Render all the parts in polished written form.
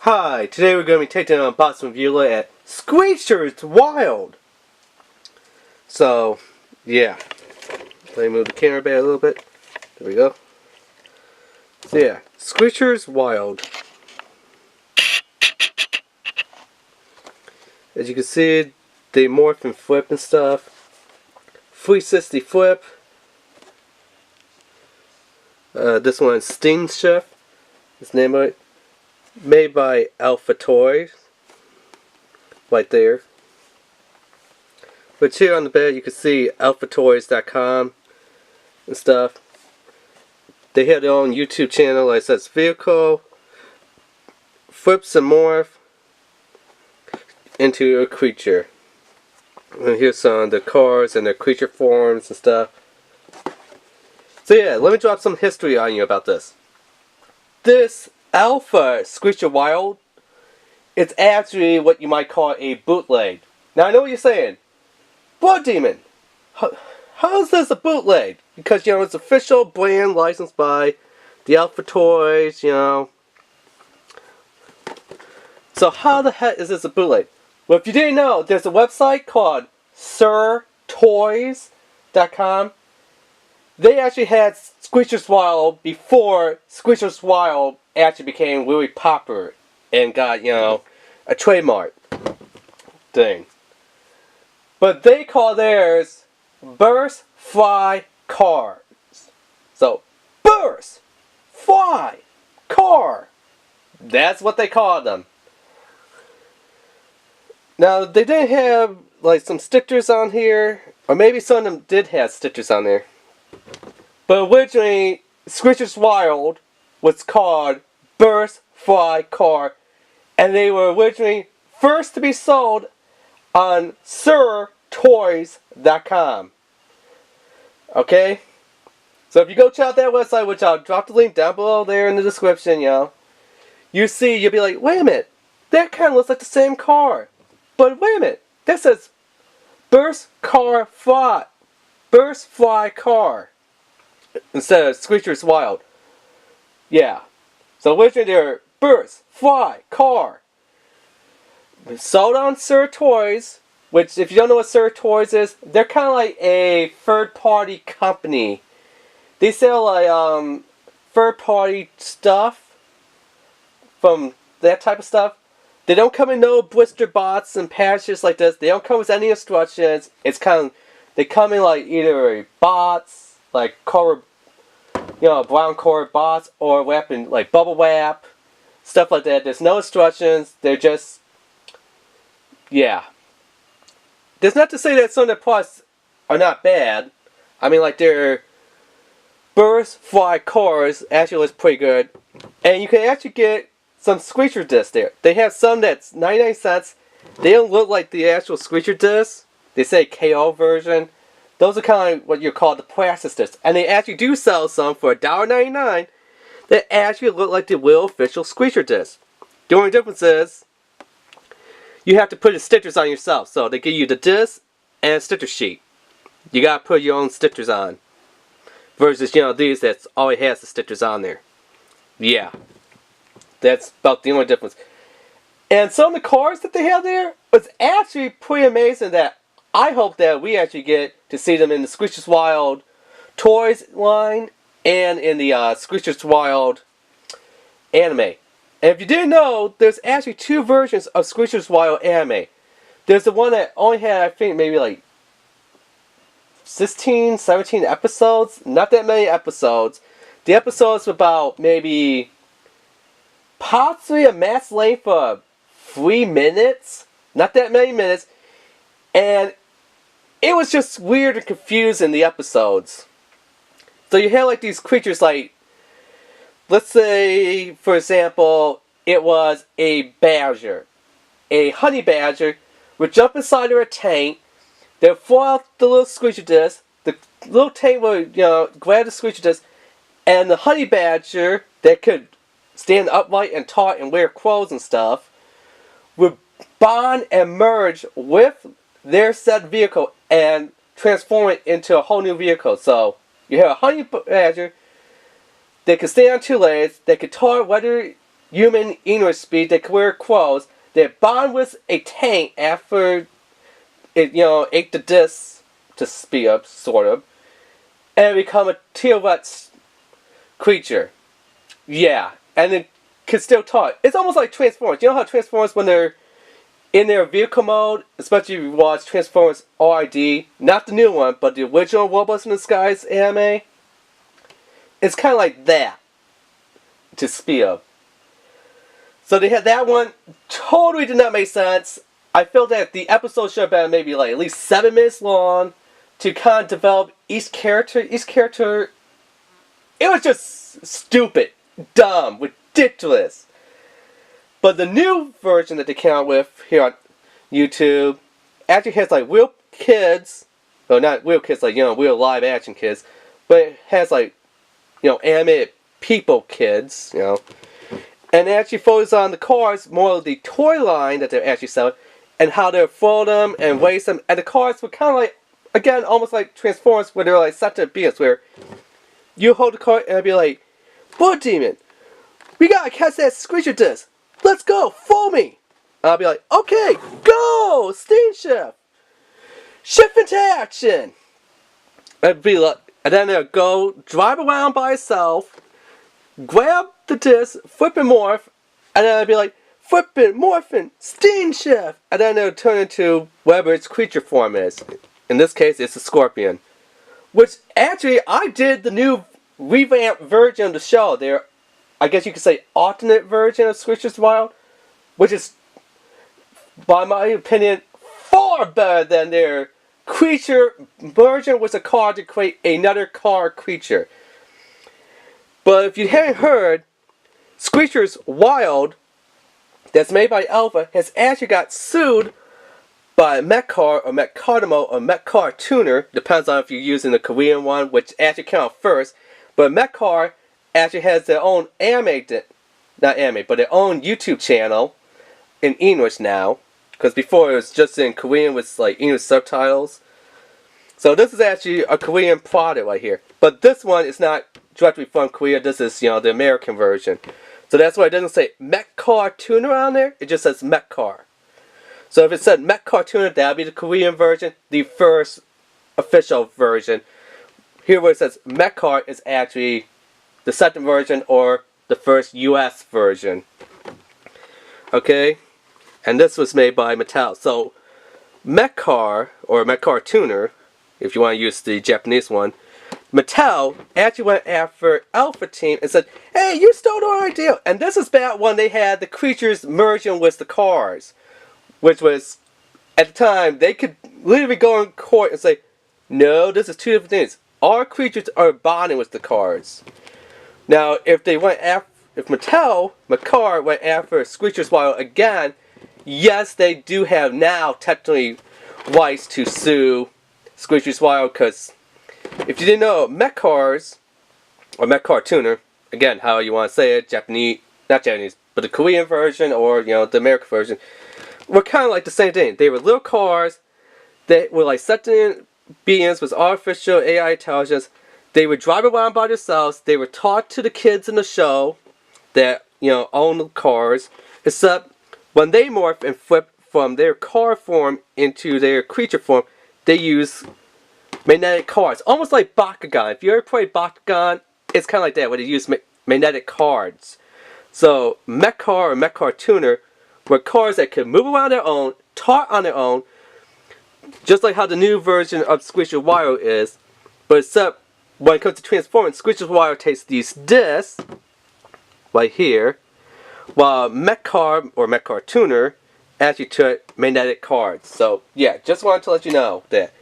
Hi, today we're going to be taking an unboxing review at SCREECHERS WiLD. So, yeah. Let me move the camera back a little bit. There we go. So yeah, SCREECHERS WiLD. As you can see, they morph and flip and stuff. 360 flip. This one's STiNGSHiFT. It's named by it. Made by Alpha Toys. Right there. But here on the bed you can see alphatoys.com and stuff. They have their own YouTube channel like says vehicle, flips and morph into a creature. And here's some of the cars and their creature forms and stuff. So yeah, let me drop some history on you about this. This Alpha SCREECHERS WiLD, it's actually what you might call a bootleg. Now I know what you're saying. Blood Demon, how is this a bootleg? Because, you know, it's official brand licensed by the Alpha Toys, you know. So how the heck is this a bootleg? Well, if you didn't know, there's a website called SCREECHERS.com. They actually had SCREECHERS WiLD before SCREECHERS WiLD actually became really popular and got, you know, a trademark thing. But they call theirs Burst Fly Cars. So, Burst Fly Car. That's what they call them. Now, they didn't have, like, some stickers on here. Or maybe some of them did have stickers on there. But originally, SCREECHERS WiLD was called Burst Fly Car. And they were originally first to be sold on SirToys.com. Okay? So if you go check out that website, which I'll drop the link down below there in the description, you know, you'll be like, wait a minute, that kind of looks like the same car. But wait a minute, that says Burst Fly Car instead of SCREECHERS WiLD. Yeah. So originally they were Burst Fly Car. Sold on Sir Toys, which if you don't know what Sir Toys is, they're kind of like a third-party company. They sell like third-party stuff from that type of stuff. They don't come in no blister bots and patches like this. They don't come with any instructions. It's kind of, they come in like either bots, like cover, you know, brown cover bots, or wrapping like bubble wrap, stuff like that. There's no instructions. They're just, yeah. There's not to say that some of the products are not bad. I mean, like their Burst Fly Cars actually looks pretty good. And you can actually get some Screecher discs there. They have some that's 99 cents. They don't look like the actual Screecher discs. They say KO version. Those are kind of what you call the plastic discs. And they actually do sell some for $1.99 that actually look like the real official Screecher discs. The only difference is you have to put the stickers on yourself. So they give you the disc and a sticker sheet. You gotta put your own stickers on. Versus, you know, these that always has the stickers on there. Yeah. That's about the only difference. And some of the cars that they have there, it's actually pretty amazing that I hope that we actually get to see them in the SCREECHERS WiLD Toys line and in the SCREECHERS WiLD anime. And if you didn't know, there's actually two versions of SCREECHERS WiLD anime. There's the one that only had, I think, maybe like 16, 17 episodes. Not that many episodes. The episodes were about maybe possibly a max length of 3 minutes. Not that many minutes. And it was just weird and confusing, the episodes. So you had like these creatures like, let's say, for example, it was a badger. A honey badger would jump inside of a tank. They'd fly out the little Screecher disc. The little tank would, you know, grab the Screecher disc. And the honey badger that could stand upright and talk and wear clothes and stuff would bond and merge with their said vehicle and transform it into a whole new vehicle. So you have a honey badger that can stand on two legs, that can talk whether human English speak, they could wear clothes. Their bond was a tank after it, ate the disc to speed up, sort of, and become a T-Rex creature. Yeah, and it can still talk. It's almost like Transformers. You know how Transformers, when they're in their vehicle mode, especially if you watch Transformers RID, not the new one, but the original Robots in Disguise anime, it's kind of like that to speed up. So they had that one. Totally did not make sense. I feel that the episode should have been maybe like at least 7 minutes long to kind of develop each character. Each character, it was just stupid, dumb, ridiculous. But the new version that they came out with here on YouTube actually has like real kids. Well, not real kids, like, real live action kids. But it has like, animated people kids, And it actually focuses on the cars, more of the toy line that they're actually selling, and how they fold them and race them. And the cars were kind of like, again, almost like Transformers, where they're like such a beast, where you hold the car and it'd be like, Blood Demon, we gotta catch that Screecher disc. Let's go, fool me. And I'll be like, okay, go, STiNGSHiFT. Shift into action. And be like, and then they'll go drive around by itself, grab the disc, flip and morph, and then I'd be like, flipping, morphing, STiNGSHiFT, and then it'll turn into whatever its creature form is. In this case, it's a scorpion. Which, actually, I did the new revamped version of the show. There, I guess you could say, alternate version of SCREECHERS WiLD, which is, by my opinion, far better than their creature version with a card to create another card creature. But if you haven't heard, SCREECHERS WiLD, that's made by Alpha, has actually got sued by Mechcar or Mechcartimo or Mechcar Tuner, depends on if you're using the Korean one, which actually came out first. But Mechcar actually has their own not anime, but their own YouTube channel in English now, because before it was just in Korean with like English subtitles. So this is actually a Korean product right here. But this one is not directly from Korea. This is, the American version. So that's why it doesn't say Mechcar Tuner on there. It just says Mechcar. So if it said Mechcar Tuner, that would be the Korean version, the first official version. Here where it says Mechcar is actually the second version or the first US version. Okay? And this was made by Mattel. So Mechcar, or Mechcar Tuner, if you want to use the Japanese one, Mattel actually went after Alpha Team and said, hey, you stole our idea. And this is back when they had the creatures merging with the cars. Which was, at the time, they could literally go in court and say, no, this is two different things. Our creatures are bonding with the cars. Now, if they went after, if Mechcar went after SCREECHERS WiLD again, yes, they do have now technically rights to sue SCREECHERS WiLD, because if you didn't know, Mechcars, or Mechcar Tuner, again, how you want to say it, Japanese, not Japanese, but the Korean version or, the American version, were kind of like the same thing. They were little cars that were like sentient beings with artificial AI intelligence. They would drive around by themselves. They were taught to the kids in the show that, own the cars. Except when they morph and flip from their car form into their creature form, they use magnetic cards. Almost like Bakugan. If you ever played Bakugan, it's kind of like that, where they use magnetic cards. So Mechcar or Mechcar Tuner were cars that could move around their own, talk on their own, just like how the new version of SCREECHERS WiLD is. But except when it comes to transforming, SCREECHERS WiLD takes these discs right here, while Mechcar or Mechcar Tuner actually took magnetic cards. So yeah, just wanted to let you know that.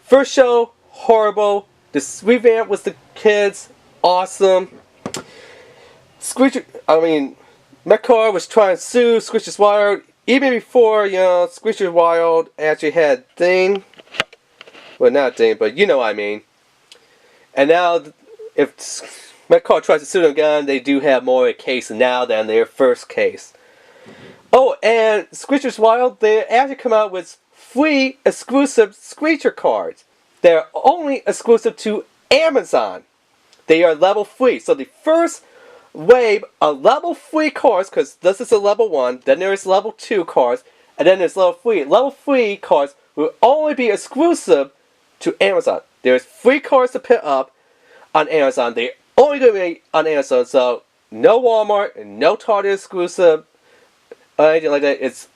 First show, horrible. This revamp was the kids, awesome. Mechcar was trying to sue SCREECHERS WiLD even before, SCREECHERS WiLD actually had Dane. Well, not Dane, but you know what I mean. And now, if Mechcar tries to sue them again, they do have more of a case now than their first case. Oh, and SCREECHERS WiLD, they actually come out with free exclusive Screecher cards. They're only exclusive to Amazon. They are level free. So the first wave of level 3 cards, because this is a level 1, then there's level 2 cards, and then there's level 3. Level 3 cards will only be exclusive to Amazon. There's 3 cards to pick up on Amazon. They're only going to be on Amazon, so no Walmart, no Target exclusive, or anything like that. It's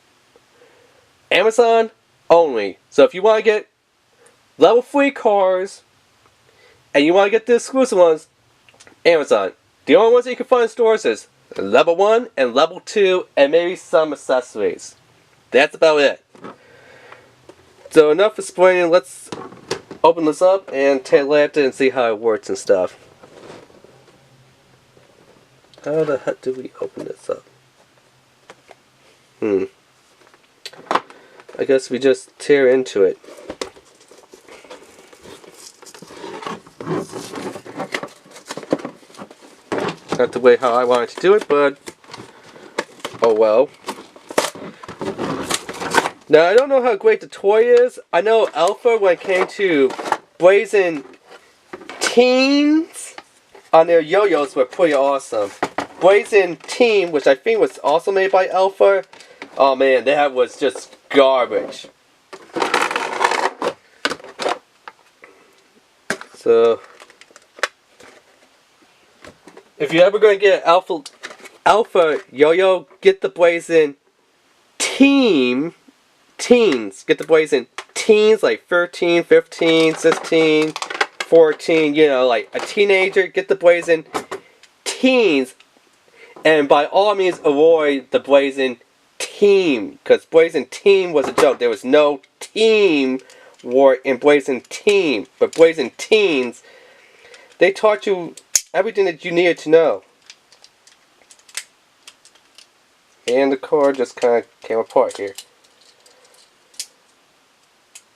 Amazon only. So if you want to get level 3 cards, and you want to get the exclusive ones, Amazon. The only ones that you can find in stores is level 1 and level 2, and maybe some accessories. That's about it. So enough explaining, let's open this up and take a look at it and see how it works and stuff. How the heck do we open this up? I guess we just tear into it. Not the way how I wanted to do it, but oh well. Now, I don't know how great the toy is. I know Alpha, when it came to Blazing Teens on their yo-yos, were pretty awesome. Blazing Team, which I think was also made by Alpha, oh man, that was just garbage. So, if you're ever going to get an Alpha yo-yo, get the Blazing Teens. Get the Blazing Teens, like 13, 15, 16, 14, you know, like a teenager. Get the Blazing Teens. And by all means, avoid the Blazing Team. Because Blazing Team was a joke. There was no team war in Blazing Team. But Blazing Teens, they taught you everything that you needed to know. And the card just kind of came apart here.